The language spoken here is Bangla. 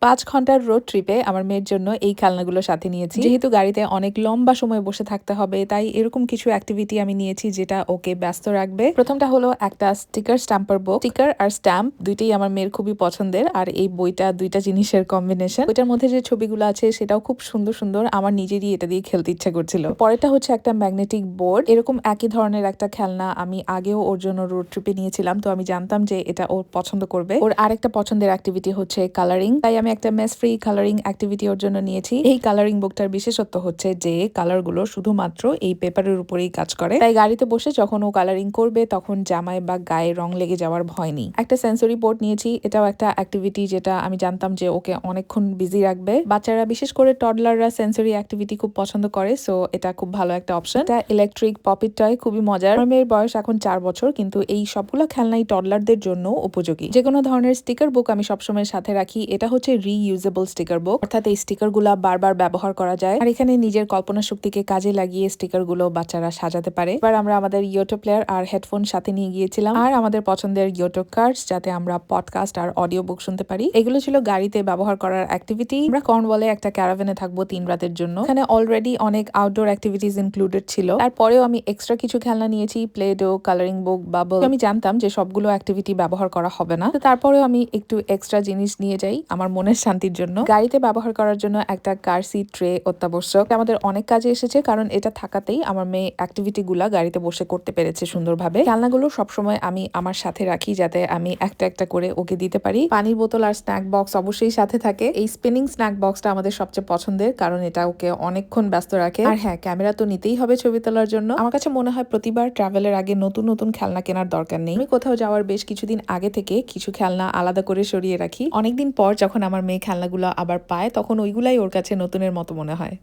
5 ঘন্টার রোড ট্রিপে আমার মেয়ের জন্য এই খেলনাগুলো সাথে নিয়েছি। যেহেতু গাড়িতে অনেক লম্বা সময় বসে থাকতে হবে, তাই এরকম কিছু অ্যাক্টিভিটি আমি নিয়েছি যেটা ওকে ব্যস্ত রাখবে। প্রথমটা হলো একটা স্টিকার স্ট্যাম্পার বুক। স্টিকার আর স্ট্যাম্প দুইটাই আমার মেয়ের খুবই পছন্দের, আর এই বইটা দুইটা জিনিসের কম্বিনেশন। ওইটার মধ্যে যে ছবিগুলো আছে সেটাও খুব সুন্দর সুন্দর, আমার নিজেরই এটা দিয়ে খেলতে ইচ্ছা করছিল। পরেরটা হচ্ছে একটা ম্যাগনেটিক বোর্ড। এরকম একই ধরনের একটা খেলনা আমি আগেও ওর জন্য রোড ট্রিপে নিয়েছিলাম, তো আমি জানতাম যে এটা ওর পছন্দ করবে। ওর আরেকটা পছন্দের অ্যাক্টিভিটি হচ্ছে কালারিং, তাই আমি একটা মেস ফ্রি কালারিং অ্যাক্টিভিটি ওর জন্য নিয়েছি। এই কালারিং বুকটার বিশেষত্ব হচ্ছে যে কালার গুলো শুধুমাত্র এই পেপারের উপরেই কাজ করে, তাই গাড়িতে বসে যখন ও কালারিং করবে তখন জামায় বা গায়ে রং লেগে যাওয়ার ভয় নেই। একটা সেন্সরি বোর্ড নিয়েছি, এটাও একটা অ্যাক্টিভিটি যেটা আমি জানতাম যে ওকে অনেকক্ষণ বিজি রাখবে। বাচ্চারা বিশেষ করে টডলাররা সেন্সরি অ্যাক্টিভিটি খুব পছন্দ করে, সো এটা খুব ভালো একটা অপশন। এটা ইলেকট্রিক পপিট টয়, খুবই মজার। আমার মেয়ের বয়স এখন 4 বছর, কিন্তু এই সবগুলো খেলনাই টডলারদের জন্য উপযোগী। যে কোনো ধরনের স্টিকার বুক আমি সবসময় সাথে রাখি। এটা হচ্ছে রিইউজেবল স্টিকার বুক, অর্থাৎ এই স্টিকার গুলা বারবার ব্যবহার করা যায়, আর এখানে নিজের কল্পনা শক্তিকে কাজে লাগিয়ে স্টিকার গুলো বাচ্চারা সাজাতে পারে। এবার আমরা আমাদের ইয়োটো প্লেয়ার আর হেডফোন সাথে নিয়ে গিয়েছিলাম, আর আমাদের পছন্দের ইয়োটো কার্ডস, যাতে আমরা পডকাস্ট আর অডিও বুক শুনতে পারি। এগুলো ছিল গাড়িতে ব্যবহার করার অ্যাক্টিভিটি। আমরা কর্নওয়ালে একটা ক্যারাভেনে থাকবো 3 রাতের জন্য। এখানে অলরেডি অনেক আউটডোর অ্যাক্টিভিটিস ইনক্লুডেড ছিল। তারপরেও আমি এক্সট্রা কিছু খেলনা নিয়েছি, Play Doh, colouring book, bubble. আমি জানতাম যে সবগুলো অ্যাক্টিভিটি ব্যবহার করা হবে না, তো তারপরেও আমি একটু এক্সট্রা জিনিস নিয়ে যাই আমার মনের শান্তির জন্য। গাড়িতে ব্যবহার করার জন্য একটা কার সিট ট্রে অত্যাবশ্যক। আমাদের অনেক কাজে এসেছে, কারণ এটা থাকাতেই আমার মেয়ে অ্যাক্টিভিটি গুলা গাড়িতে বসে করতে পেরেছে সুন্দরভাবে। খেলনাগুলো সবসময় আমি আমার সাথে রাখি, যাতে আমি একটা একটা করে ওকে দিতে পারি। পানির বোতল আর স্ন্যাক বক্স অবশ্যই সাথে থাকে। এই স্পিনিং স্ন্যাক বক্সটা আমাদের সবচেয়ে পছন্দের, কারণ এটা ওকে অনেকক্ষণ ব্যস্ত রাখে। আর হ্যাঁ, ক্যামেরা তো নিতেই হবে ছবি তোলার জন্য। আমার কাছে মনে হয় প্রতিবার ট্রাভেলের আগে নতুন নতুন খেলনা কেনার দরকার নেই। আমি কোথাও যাওয়ার বেশ কিছুদিন আগে থেকে কিছু খেলনা আলাদা করে সরিয়ে রাখি। অনেকদিন পর যখন আমার মেয়ে খেলনাগুলো আবার পায়, তখন ওইগুলাই ওর কাছে নতুনের মতো মনে হয়।